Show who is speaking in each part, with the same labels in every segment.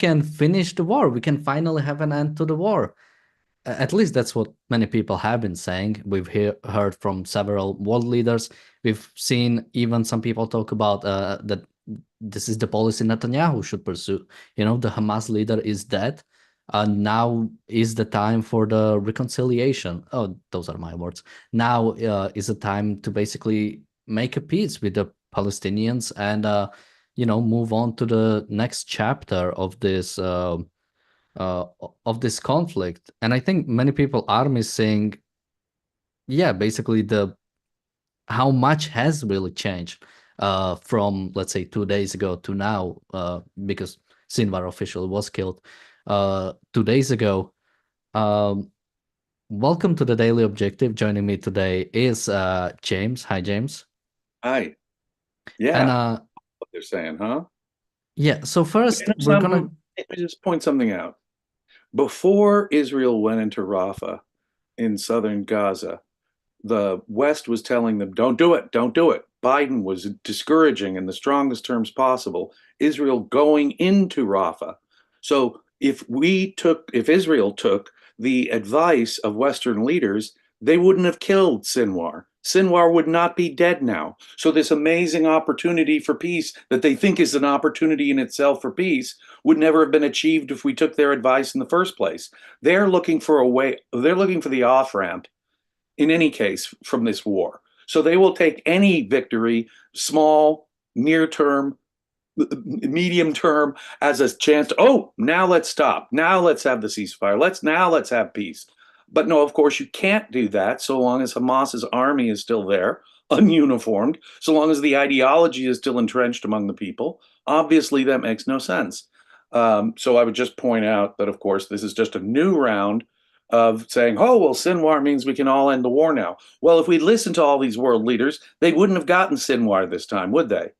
Speaker 1: can finish the war. We can finally have an end to the war. At least that's what many people have been saying. We've heard from several world leaders. We've seen even some people talk about that this is the policy Netanyahu should pursue. The Hamas leader is dead. Now is the time for the reconciliation. Oh, those are my words. Now is the time to basically make a peace with the Palestinians and move on to the next chapter uh, of this conflict. And I think many people are missing, yeah, basically the how much has really changed from, let's say, 2 days ago to now, because Sinwar officially was killed 2 days ago. Um, Welcome to the Daily Objective. Joining me today is James. Hi, James.
Speaker 2: Hi.
Speaker 1: And
Speaker 2: Yeah, what they're saying, huh?
Speaker 1: yeah, so
Speaker 2: You
Speaker 1: first
Speaker 2: know
Speaker 1: we're gonna.
Speaker 2: let me just point something out. Before Israel went into Rafah in southern Gaza, the West was telling them, don't do it, don't do it. Biden was discouraging in the strongest terms possible Israel going into Rafah. So if Israel took the advice of Western leaders, they wouldn't have killed Sinwar. Sinwar would not be dead now. So this amazing opportunity for peace that they think is an opportunity in itself for peace would never have been achieved if we took their advice in the first place. They're looking for a way, they're looking for the off ramp in any case from this war. So they will take any victory, small, near term, medium term, as a chance to, oh, now let's stop. Now let's have the ceasefire. Let's have peace. But no, of course, you can't do that so long as Hamas's army is still there, ununiformed, so long as the ideology is still entrenched among the people. Obviously, that makes no sense. So I would just point out that, of course, this is just a new round of saying, oh, well, Sinwar means we can all end the war now. Well, if we listened to all these world leaders, they wouldn't have gotten Sinwar this time, would they?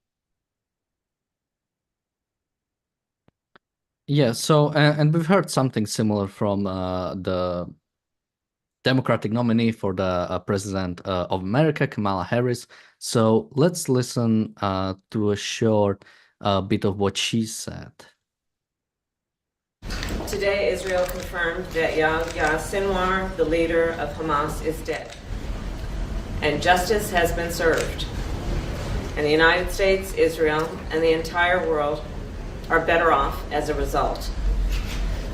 Speaker 1: Yeah, so and we've heard something similar from the Democratic nominee for the President of America, Kamala Harris. So let's listen to a short bit of what she said.
Speaker 3: Today, Israel confirmed that Yahya Sinwar, the leader of Hamas, is dead, and justice has been served. And the United States, Israel, and the entire world are better off as a result.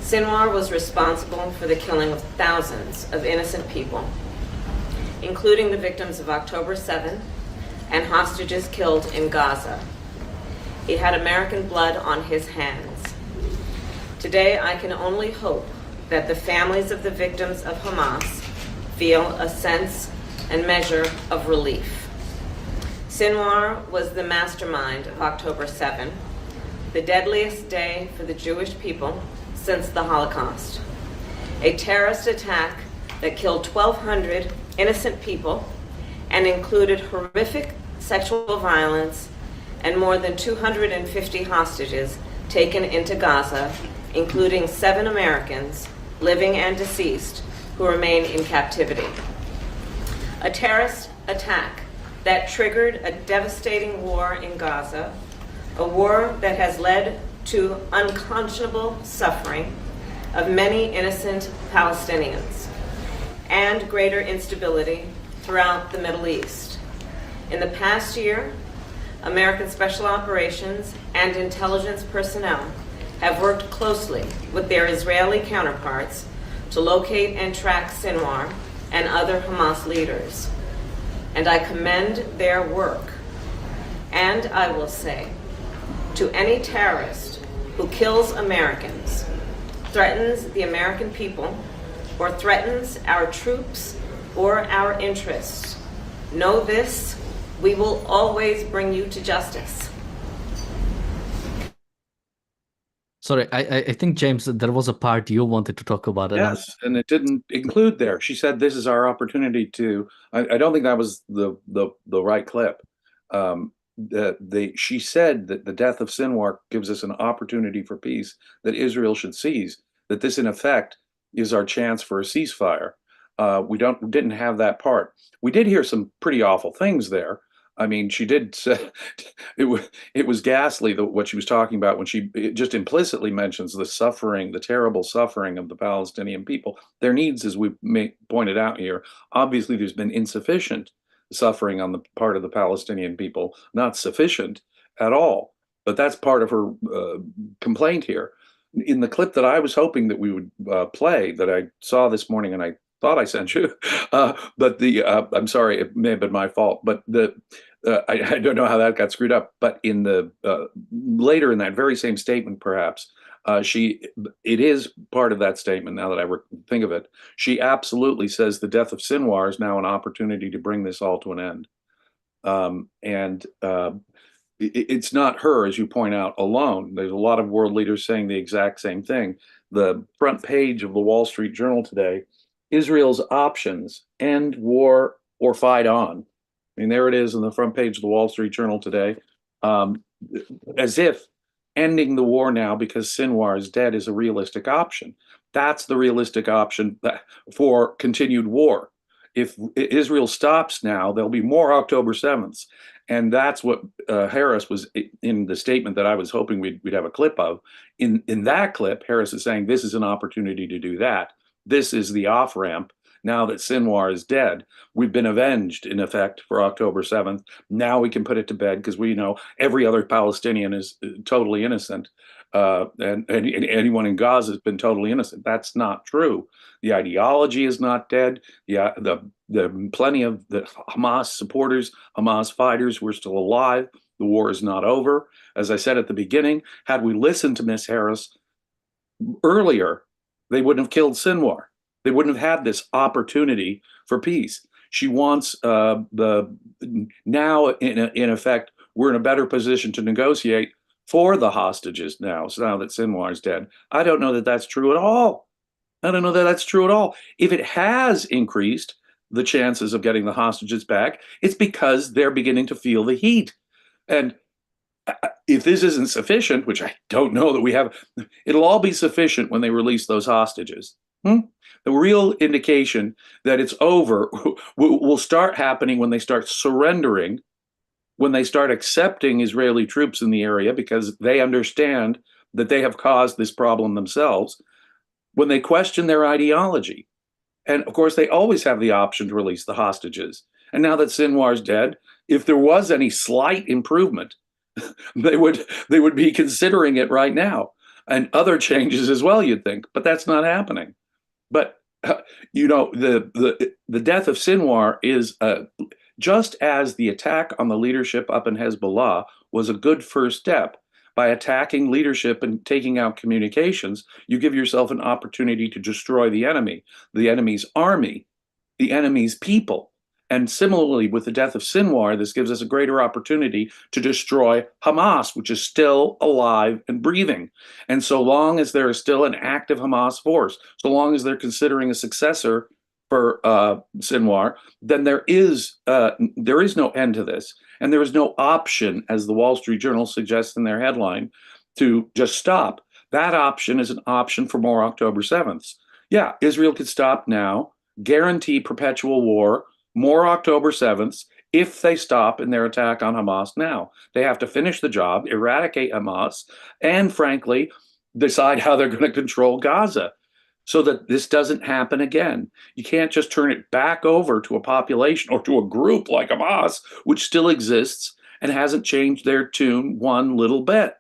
Speaker 3: Sinwar was responsible for the killing of thousands of innocent people, including the victims of October 7 and hostages killed in Gaza. He had American blood on his hands. Today, I can only hope that the families of the victims of Hamas feel a sense and measure of relief. Sinwar was the mastermind of October 7, the deadliest day for the Jewish people since the Holocaust. A terrorist attack that killed 1,200 innocent people and included horrific sexual violence and more than 250 hostages taken into Gaza, including 7 Americans, living and deceased, who remain in captivity. A terrorist attack that triggered a devastating war in Gaza, a war that has led to unconscionable suffering of many innocent Palestinians and greater instability throughout the Middle East. In the past year, American Special Operations and intelligence personnel have worked closely with their Israeli counterparts to locate and track Sinwar and other Hamas leaders. And I commend their work. And I will say, to any terrorist who kills Americans, threatens the American people, or threatens our troops or our interests, know this, we will always bring you to justice.
Speaker 1: Sorry, I think, James, there was a part you wanted to talk about, and
Speaker 2: Yes, and it didn't include there. She said, "This is our opportunity to." I don't think that was the right clip. She said that the death of Sinwar gives us an opportunity for peace that Israel should seize. That this, in effect, is our chance for a ceasefire. We didn't have that part. We did hear some pretty awful things there. I mean, she did say it was ghastly what she was talking about when she just implicitly mentions the suffering, the terrible suffering of the Palestinian people. Their needs, as we pointed out here, obviously there's been insufficient suffering on the part of the Palestinian people, not sufficient at all. But that's part of her complaint here. In the clip that I was hoping that we would play, that I saw this morning, and I thought I sent you, but I'm sorry, it may have been my fault, but I don't know how that got screwed up. But in the later in that very same statement, perhaps it is part of that statement. Now that I think of it, she absolutely says the death of Sinwar is now an opportunity to bring this all to an end. It's not her, as you point out, alone. There's a lot of world leaders saying the exact same thing. The front page of the Wall Street Journal today, Israel's options: end war or fight on. I mean, there it is on the front page of the Wall Street Journal today, as if ending the war now because Sinwar is dead is a realistic option. That's the realistic option for continued war. If Israel stops now, there'll be more October 7th. And that's what Harris was in the statement that I was hoping we'd have a clip of. In that clip, Harris is saying this is an opportunity to do that. This is the off-ramp. Now that Sinwar is dead, we've been avenged, in effect, for October 7th. Now we can put it to bed because we know every other Palestinian is totally innocent. And anyone in Gaza has been totally innocent. That's not true. The ideology is not dead. Yeah, the plenty of the Hamas supporters, Hamas fighters who are still alive. The war is not over. As I said at the beginning, had we listened to Miss Harris earlier, they wouldn't have killed Sinwar. They wouldn't have had this opportunity for peace. She wants now, in effect, we're in a better position to negotiate for the hostages now. So now that Sinwar is dead, I don't know that that's true at all. I don't know that that's true at all. If it has increased the chances of getting the hostages back, it's because they're beginning to feel the heat. And if this isn't sufficient, which I don't know that we have, it'll all be sufficient when they release those hostages. The real indication that it's over will start happening when they start surrendering, when they start accepting Israeli troops in the area because they understand that they have caused this problem themselves, when they question their ideology. And of course, they always have the option to release the hostages. And now that Sinwar's dead, if there was any slight improvement, they would be considering it right now. And other changes as well, you'd think, but that's not happening. But the death of Sinwar is just as the attack on the leadership up in Hezbollah was a good first step. By attacking leadership and taking out communications, you give yourself an opportunity to destroy the enemy, the enemy's army, the enemy's people. And similarly, with the death of Sinwar, this gives us a greater opportunity to destroy Hamas, which is still alive and breathing. And so long as there is still an active Hamas force, so long as they're considering a successor for Sinwar, then there is no end to this. And there is no option, as the Wall Street Journal suggests in their headline, to just stop. That option is an option for more October 7th. Yeah, Israel could stop now, guarantee perpetual war, more October 7th, if they stop in their attack on Hamas now. They have to finish the job, eradicate Hamas, and frankly, decide how they're going to control Gaza so that this doesn't happen again. You can't just turn it back over to a population or to a group like Hamas, which still exists and hasn't changed their tune one little bit.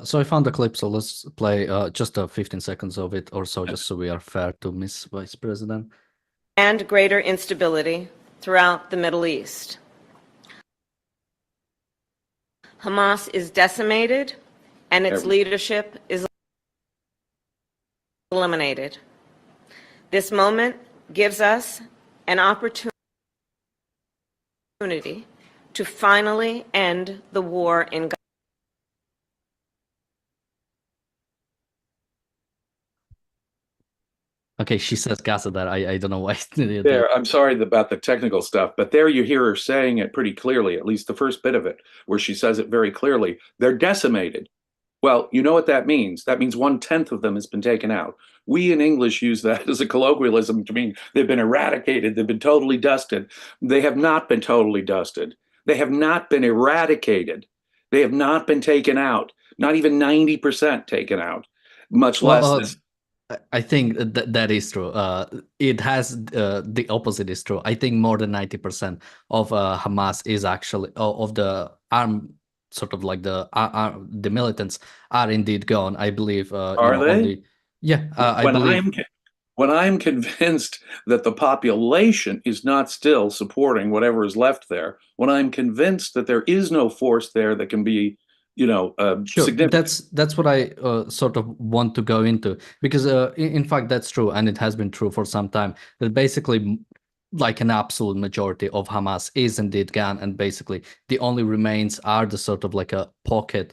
Speaker 1: So I found the clip, so let's play just 15 seconds of it or so, just so we are fair to Miss Vice President.
Speaker 3: And greater instability throughout the Middle East. Hamas is decimated and its leadership is eliminated. This moment gives us an opportunity to finally end the war in Gaza.
Speaker 1: Okay, she says Gaza there. I don't know why.
Speaker 2: There, I'm sorry about the technical stuff, but there you hear her saying it pretty clearly, at least the first bit of it, where she says it very clearly. They're decimated. Well, you know what that means? That means 1/10 of them has been taken out. We in English use that as a colloquialism to mean they've been eradicated, they've been totally dusted. They have not been totally dusted. They have not been eradicated. They have not been taken out, not even 90% taken out, much
Speaker 1: Well,
Speaker 2: less this.
Speaker 1: I think that is true. It has the opposite is true. I think more than 90% of Hamas is actually of the armed, sort of like the militants are indeed gone. I believe
Speaker 2: Are they?
Speaker 1: only, yeah, I
Speaker 2: When
Speaker 1: believe.
Speaker 2: I'm convinced that the population is not still supporting whatever is left there, when I'm convinced that there is no force there that can be,
Speaker 1: Sure,
Speaker 2: significant.
Speaker 1: that's what I sort of want to go into, because in fact that's true, and it has been true for some time, that basically like an absolute majority of Hamas is indeed gone, and basically the only remains are the sort of like a pocket.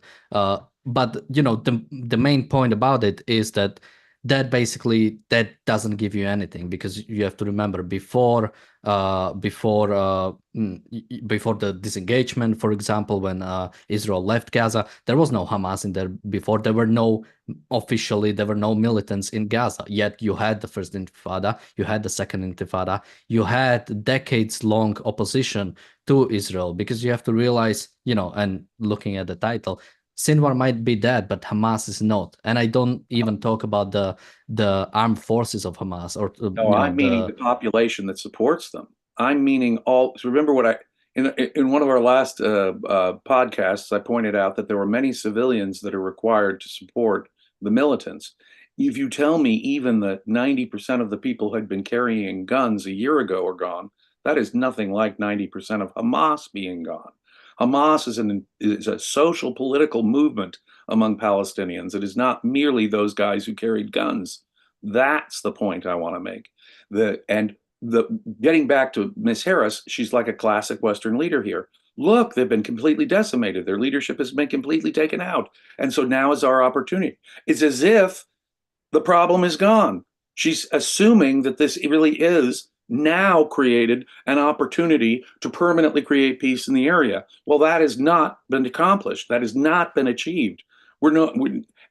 Speaker 1: But the main point about it is that basically that doesn't give you anything, because you have to remember before the disengagement, for example, when Israel left Gaza, there was no Hamas in there before. There were no militants in Gaza. Yet you had the first Intifada, you had the second Intifada, you had decades-long opposition to Israel, because you have to realize, and looking at the title, Sinwar might be dead, but Hamas is not. And I don't even talk about the armed forces of Hamas, or
Speaker 2: No, I'm meaning the population that supports them. I'm meaning all. So remember what in one of our last podcasts, I pointed out that there were many civilians that are required to support the militants. If you tell me even that 90% of the people who had been carrying guns a year ago are gone, that is nothing like 90% of Hamas being gone. Hamas is a social political movement among Palestinians. It is not merely those guys who carried guns. That's the point I want to make. Getting back to Miss Harris, she's like a classic Western leader here. Look, they've been completely decimated. Their leadership has been completely taken out. And so now is our opportunity. It's as if the problem is gone. She's assuming that this really is now created an opportunity to permanently create peace in the area. Well, that has not been accomplished. That has not been achieved.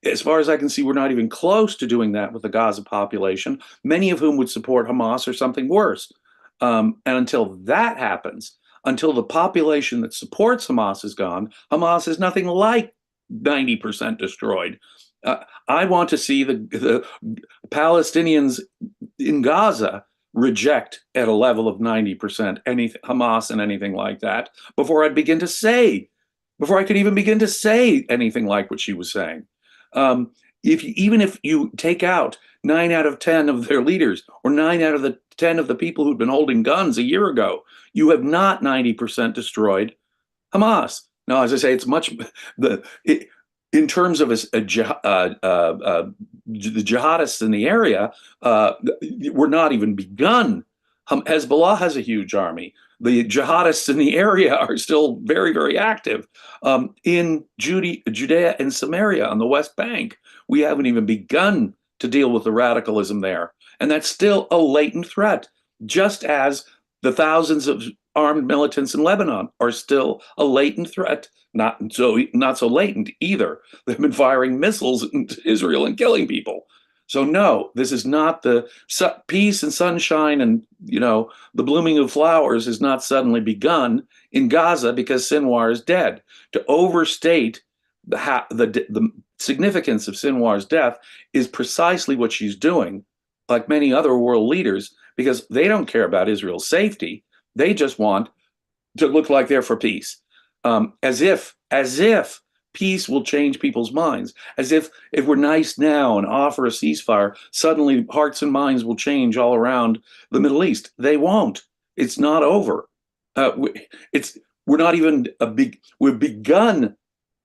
Speaker 2: As far as I can see, we're not even close to doing that with the Gaza population, many of whom would support Hamas or something worse. And until that happens, until the population that supports Hamas is gone, Hamas is nothing like 90% destroyed. I want to see the Palestinians in Gaza reject at a level of 90% Hamas and anything like that before I could even begin to say anything like what she was saying. Even if you take out 9 out of 10 of their leaders, or 9 out of the 10 of the people who'd been holding guns a year ago, you have not 90% destroyed Hamas. Now, as I say, it's in terms of the jihadists in the area, we're not even begun. Hezbollah has a huge army. The jihadists in the area are still very, very active. In Judea and Samaria on the West Bank, we haven't even begun to deal with the radicalism there. And that's still a latent threat, just as the thousands of armed militants in Lebanon are still a latent threat. Not so latent either. They've been firing missiles into Israel and killing people. So no, this is not the peace and sunshine and the blooming of flowers has not suddenly begun in Gaza because Sinwar is dead. To overstate the significance of Sinwar's death is precisely what she's doing, like many other world leaders, because they don't care about Israel's safety. They just want to look like they're for peace, as if peace will change people's minds, as if we're nice now and offer a ceasefire, suddenly hearts and minds will change all around the Middle East. They won't. It's not over. We're not even we've begun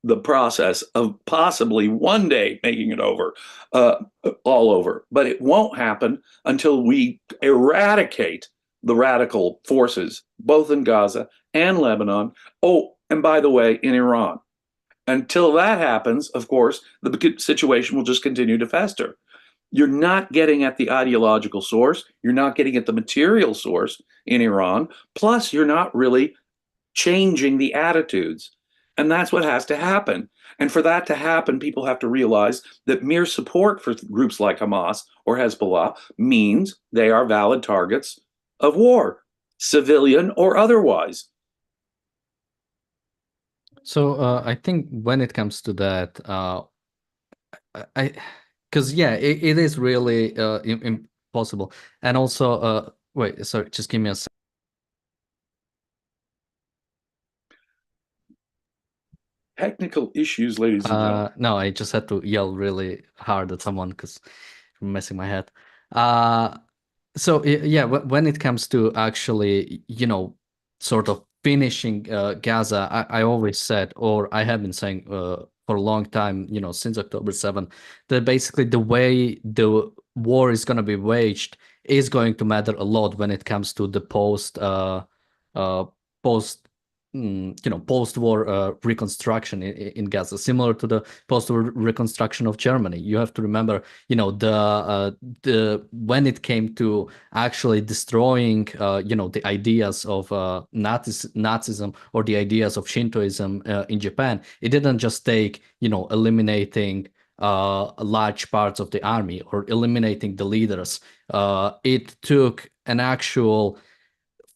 Speaker 2: the process of possibly one day making it over, all over. But it won't happen until we eradicate the radical forces, both in Gaza and Lebanon. Oh, and by the way, in Iran. Until that happens, of course, the situation will just continue to fester. You're not getting at the ideological source. You're not getting at the material source in Iran. Plus, you're not really changing the attitudes. And that's what has to happen. And for that to happen, people have to realize that mere support for groups like Hamas or Hezbollah means they are valid targets of war, civilian or otherwise.
Speaker 1: So I think when it comes to that, I because yeah, it is really impossible. And also, wait, sorry, just give me a second.
Speaker 2: Technical issues, ladies and gentlemen.
Speaker 1: No, I just had to yell really hard at someone because I'm messing my head. Uh, so yeah, when it comes to actually, sort of finishing Gaza, I always said, or I have been saying for a long time, since October 7th, that basically the way the war is going to be waged is going to matter a lot when it comes to the post post-war reconstruction in Gaza, similar to the post-war reconstruction of Germany. You have to remember, the when it came to actually destroying, the ideas of Nazism or the ideas of Shintoism in Japan, it didn't just take, eliminating large parts of the army or eliminating the leaders. It took an actual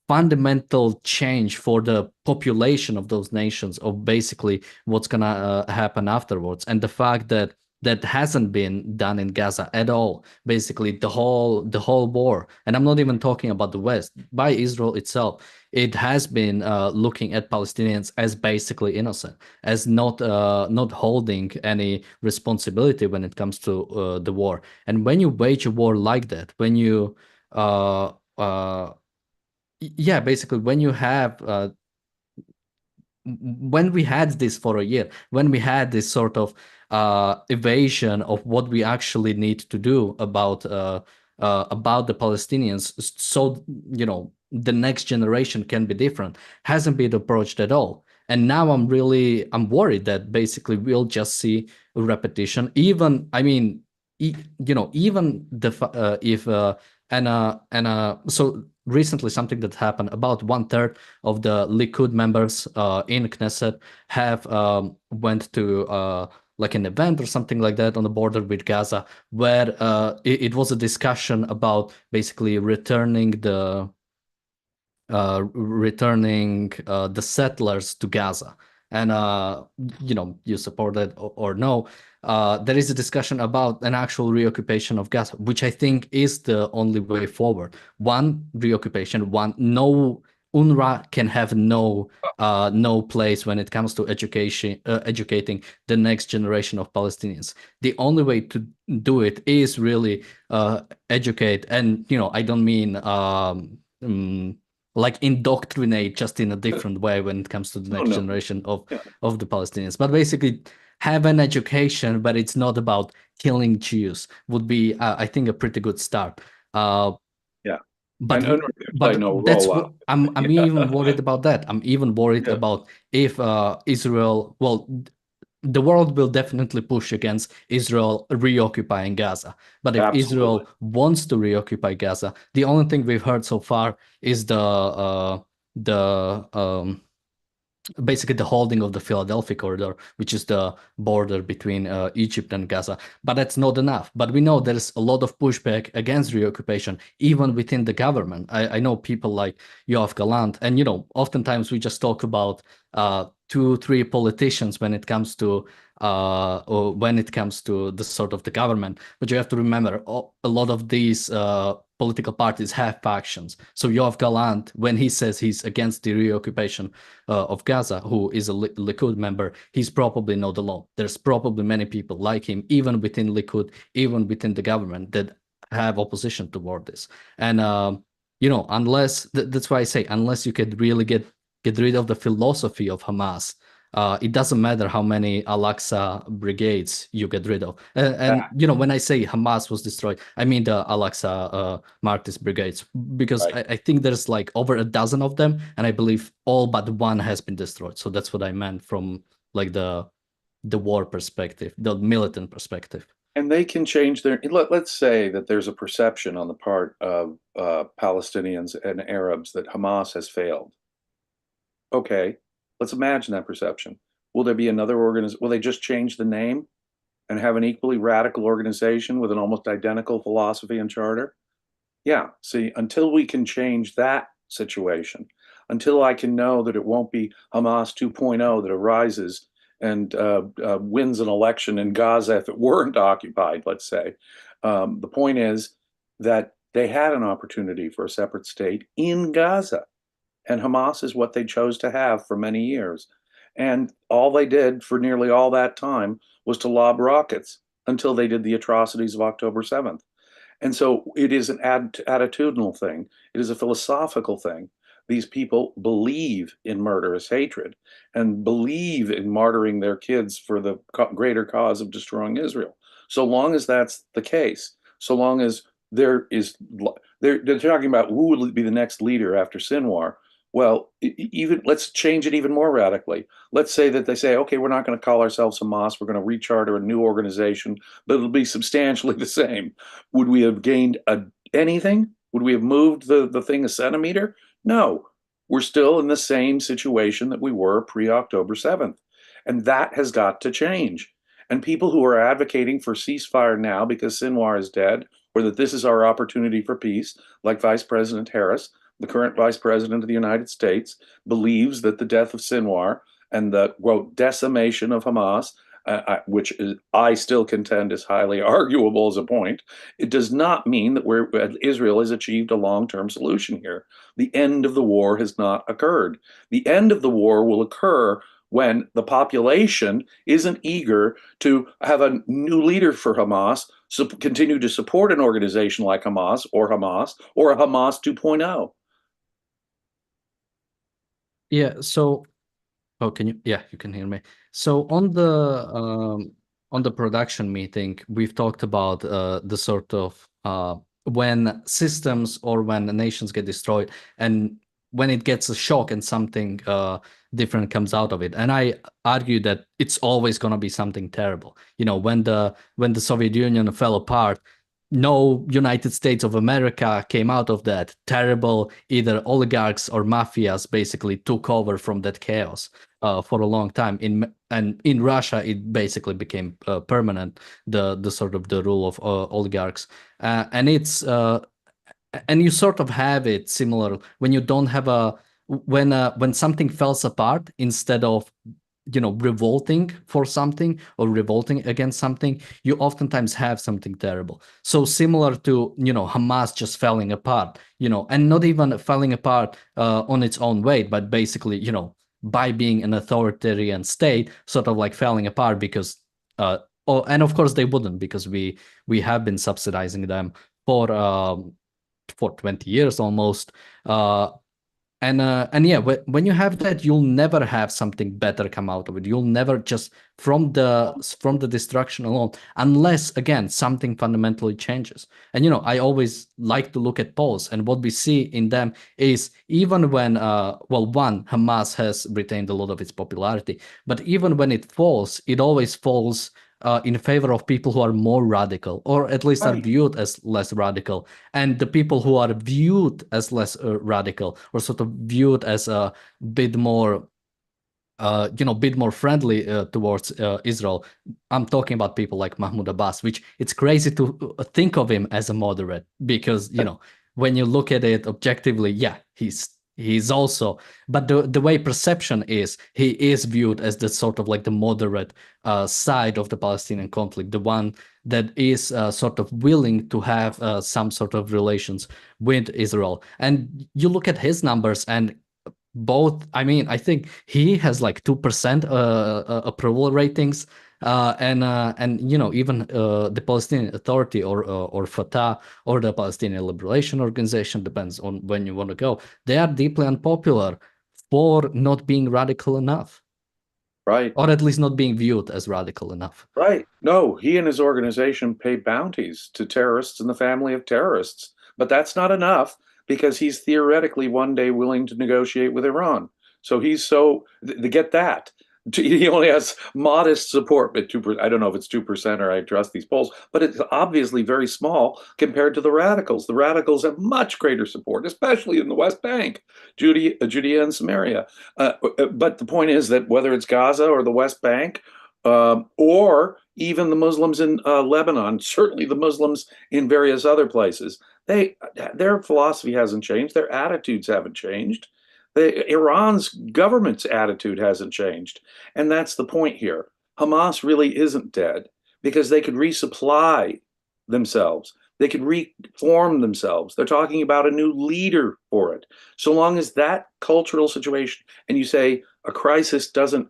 Speaker 1: fundamental change for the population of those nations of basically what's gonna happen afterwards. And the fact that that hasn't been done in Gaza at all, basically the whole war, and I'm not even talking about the West, by Israel itself, it has been looking at Palestinians as basically innocent, as not holding any responsibility when it comes to the war. And when you wage a war like that, when you uh, uh, yeah, basically when you have when we had this for a year, when we had this sort of evasion of what we actually need to do about the Palestinians, so the next generation can be different, hasn't been approached at all. And now I'm worried that basically we'll just see a repetition. Even I mean, even if so recently something that happened, about 1/3 of the Likud members in Knesset have went to like an event or something like that on the border with Gaza, where it was a discussion about basically returning the settlers to Gaza. And you support it or no, there is a discussion about an actual reoccupation of Gaza, which I think is the only way forward. One, reoccupation. One, no, UNRWA can have no place when it comes to educating the next generation of Palestinians. The only way to do it is really educate, and I don't mean like indoctrinate, just in a different way when it comes to the next generation of the Palestinians. But basically have an education, but it's not about killing Jews, would be I think a pretty good start.
Speaker 2: Yeah.
Speaker 1: But
Speaker 2: no
Speaker 1: that's
Speaker 2: rollout.
Speaker 1: what I'm even worried about that. I'm even worried about if Israel, well, the world will definitely push against Israel reoccupying Gaza. But if Israel wants to reoccupy Gaza, the only thing we've heard so far is basically the holding of the Philadelphia corridor, which is the border between Egypt and Gaza. But that's not enough. But we know there's a lot of pushback against reoccupation, even within the government. I know people like Yoav Gallant, and oftentimes we just talk about 2-3 politicians when it comes to or when it comes to the sort of the government. But you have to remember, a lot of these political parties have factions. So Yoav Gallant, when he says he's against the reoccupation of Gaza, who is a Likud member, he's probably not alone. There's probably many people like him, even within Likud, even within the government, that have opposition toward this. And unless that's why I say, unless you could really get rid of the philosophy of Hamas, it doesn't matter how many Al-Aqsa brigades you get rid of. And when I say Hamas was destroyed, I mean the Al-Aqsa Martyrs brigades, because I think there's like over a dozen of them, and I believe all but one has been destroyed. So that's what I meant from like the war perspective, the militant perspective.
Speaker 2: And they can change their, let's say that there's a perception on the part of Palestinians and Arabs that Hamas has failed. Okay, let's imagine that perception. Will there be another organization? Will they just change the name and have an equally radical organization with an almost identical philosophy and charter? Yeah, see, until we can change that situation, until I can know that it won't be Hamas 2.0 that arises and wins an election in Gaza if it weren't occupied, let's say. The point is that they had an opportunity for a separate state in Gaza, and Hamas is what they chose to have for many years. And all they did for nearly all that time was to lob rockets until they did the atrocities of October 7th. And so it is an attitudinal thing. It is a philosophical thing. These people believe in murderous hatred and believe in martyring their kids for the greater cause of destroying Israel. So long as that's the case, so long as they're talking about who will be the next leader after Sinwar. Well, even let's change it even more radically. Let's say that they say, okay, we're not going to call ourselves Hamas. We're going to recharter a new organization, but it'll be substantially the same. Would we have gained anything? Would we have moved the thing a centimeter? No. We're still in the same situation that we were pre-October 7th. And that has got to change. And people who are advocating for ceasefire now because Sinwar is dead, or that this is our opportunity for peace, like Vice President Harris, the current Vice President of the United States, believes that the death of Sinwar and the, quote, decimation of Hamas, which I still contend is highly arguable as a point, it does not mean that Israel has achieved a long-term solution here. The end of the war has not occurred. The end of the war will occur when the population isn't eager to have a new leader for Hamas, continue to support an organization like Hamas or a Hamas 2.0.
Speaker 1: Yeah, so can you? Yeah, you can hear me. So on the production meeting, we've talked about the sort of when systems or when nations get destroyed, and when it gets a shock and something different comes out of it. And I argue that it's always going to be something terrible. You know, when the Soviet Union fell apart, no United States of America came out of that. Terrible either oligarchs or mafias basically took over from that chaos for a long time. In Russia, it basically became permanent. The sort of the rule of oligarchs, and it's and you sort of have it similar when you don't have when something falls apart, instead of revolting for something or revolting against something, you oftentimes have something terrible. So similar to Hamas just falling apart, and not even falling apart on its own weight, but basically by being an authoritarian state, sort of like falling apart because and of course they wouldn't, because we have been subsidizing them for 20 years almost. And yeah, when you have that, you'll never have something better come out of it. You'll never just from the destruction alone, unless again something fundamentally changes. And I always like to look at polls, and what we see in them is even when one, Hamas has retained a lot of its popularity, but even when it falls, it always falls in favor of people who are more radical, or at least are viewed as less radical. And the people who are viewed as less radical, or sort of viewed as a bit more, bit more friendly towards Israel. I'm talking about people like Mahmoud Abbas, which it's crazy to think of him as a moderate, because when you look at it objectively, yeah, he's also, but the way perception is, he is viewed as the sort of like the moderate side of the Palestinian conflict, the one that is sort of willing to have some sort of relations with Israel. And you look at his numbers, and I think he has like 2% approval ratings, and even the Palestinian Authority or Fatah or the Palestinian Liberation Organization, depends on when you want to go, they are deeply unpopular for not being radical enough,
Speaker 2: right?
Speaker 1: Or at least not being viewed as radical enough.
Speaker 2: Right. No, he and his organization pay bounties to terrorists and the family of terrorists, but that's not enough, because he's theoretically one day willing to negotiate with Iran. So get that. He only has modest support, but 2%. I don't know if it's 2% or I trust these polls, but it's obviously very small compared to the radicals. The radicals have much greater support, especially in the West Bank, Judea and Samaria. But the point is that whether it's Gaza or the West Bank, or even the Muslims in Lebanon, certainly the Muslims in various other places, their philosophy hasn't changed. Their attitudes haven't changed. Iran's government's attitude hasn't changed. And that's the point here. Hamas really isn't dead because they could resupply themselves. They could reform themselves. They're talking about a new leader for it. So long as that cultural situation, and you say a crisis doesn't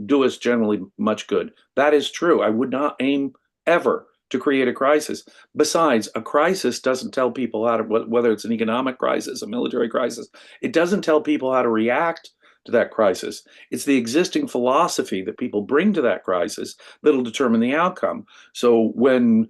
Speaker 2: do us generally much good. That is true. I would not aim ever to create a crisis. Besides, a crisis doesn't tell people how to, whether it's an economic crisis, a military crisis, it doesn't tell people how to react to that crisis. It's the existing philosophy that people bring to that crisis that'll determine the outcome. So when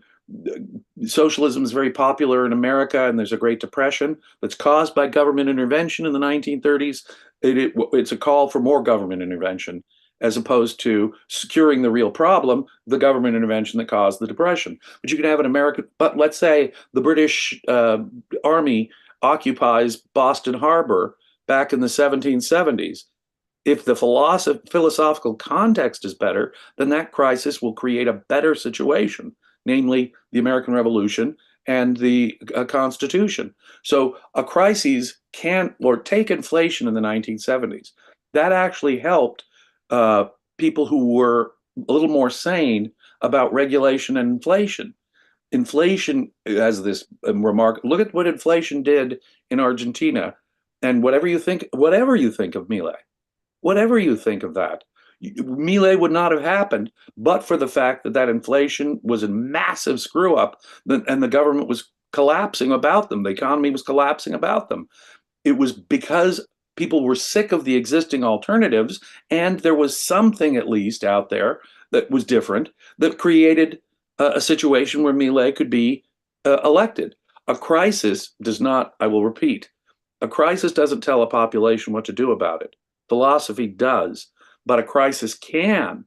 Speaker 2: socialism is very popular in America and there's a Great Depression that's caused by government intervention in the 1930s, it's a call for more government intervention as opposed to securing the real problem, the government intervention that caused the depression. But you can have an American, but let's say the British Army occupies Boston Harbor back in the 1770s. If the philosophical context is better, then that crisis will create a better situation, namely the American Revolution and the Constitution. So a crisis can, or take inflation in the 1970s. That actually helped people who were a little more sane about regulation and inflation. Inflation has this remark. Look at what inflation did in Argentina, and whatever you think of Milei, whatever you think of that, Milei would not have happened but for the fact that that inflation was a massive screw up, and the government was collapsing about them. The economy was collapsing about them. It was because people were sick of the existing alternatives, and there was something at least out there that was different that created a situation where Milei could be elected. A crisis does not, I will repeat, a crisis doesn't tell a population what to do about it. Philosophy does, but a crisis can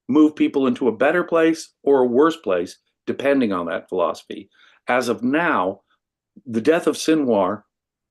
Speaker 2: move people into a better place or a worse place, depending on that philosophy. As of now, the death of Sinwar,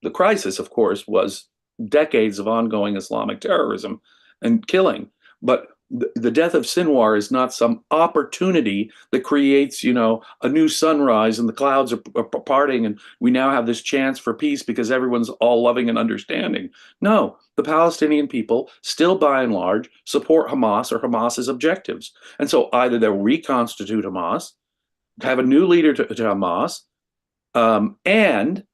Speaker 2: the crisis, of course, was decades of ongoing Islamic terrorism and killing. But the death of Sinwar is not some opportunity that creates, a new sunrise and the clouds are parting and we now have this chance for peace because everyone's all loving and understanding. No, the Palestinian people still, by and large, support Hamas or Hamas's objectives. And so either they'll reconstitute Hamas, have a new leader to Hamas, and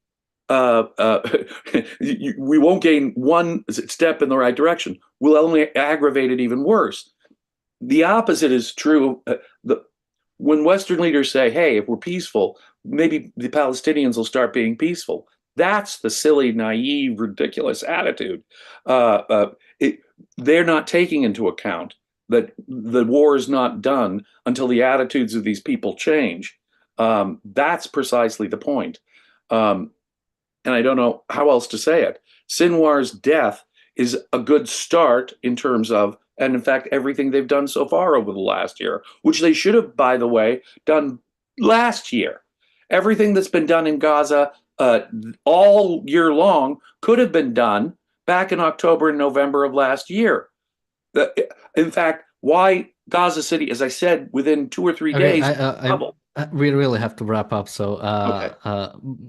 Speaker 2: we won't gain one step in the right direction. We'll only aggravate it even worse. The opposite is true. When Western leaders say, hey, if we're peaceful, maybe the Palestinians will start being peaceful. That's the silly, naive, ridiculous attitude. They're not taking into account that the war is not done until the attitudes of these people change. That's precisely the point. And I don't know how else to say it. Sinwar's death is a good start in terms of, and in fact, everything they've done so far over the last year, which they should have, by the way, done last year. Everything that's been done in Gaza all year long could have been done back in October and November of last year. In fact, why Gaza City, as I said, within 2 or 3 days,
Speaker 1: we really have to wrap up. So,
Speaker 2: okay.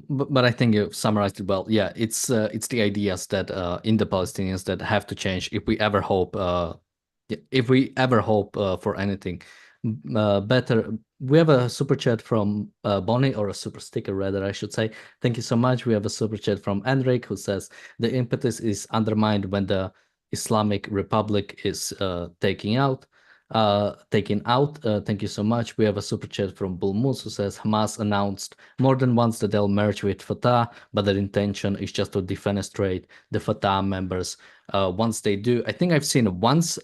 Speaker 1: but I think you summarized it well. Yeah, it's the ideas that in the Palestinians that have to change if we ever hope for anything better. We have a super chat from Bonnie, or a super sticker rather, I should say. Thank you so much. We have a super chat from Enric who says the impetus is undermined when the Islamic Republic is taken out. Thank you so much. We have a super chat from Bulmus who says Hamas announced more than once that they'll merge with Fatah, but their intention is just to defenestrate the Fatah members. Once they do, I think I've seen once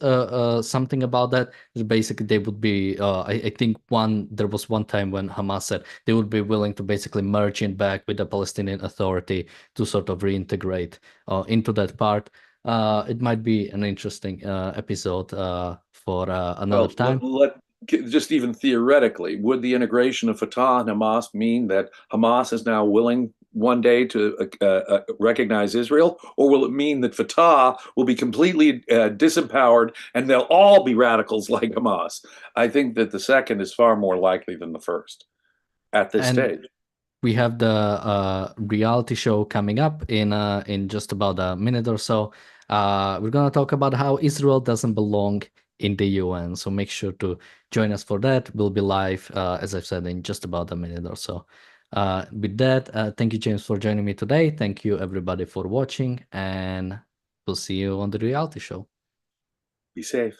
Speaker 1: something about that. Basically, they would be. I think there was one time when Hamas said they would be willing to basically merge in back with the Palestinian Authority to sort of reintegrate into that part. it might be an interesting episode for another time.
Speaker 2: Just even theoretically, would the integration of Fatah and Hamas mean that Hamas is now willing one day to recognize Israel, or will it mean that Fatah will be completely disempowered and they'll all be radicals like Hamas? I think that the second is far more likely than the first at this stage.
Speaker 1: We have the reality show coming up in just about a minute or so. We're gonna talk about how Israel doesn't belong in the UN. So make sure to join us for that. We'll be live, as I've said, in just about a minute or so. With that, thank you, James, for joining me today. Thank you, everybody, for watching, and we'll see you on the reality show.
Speaker 2: Be safe.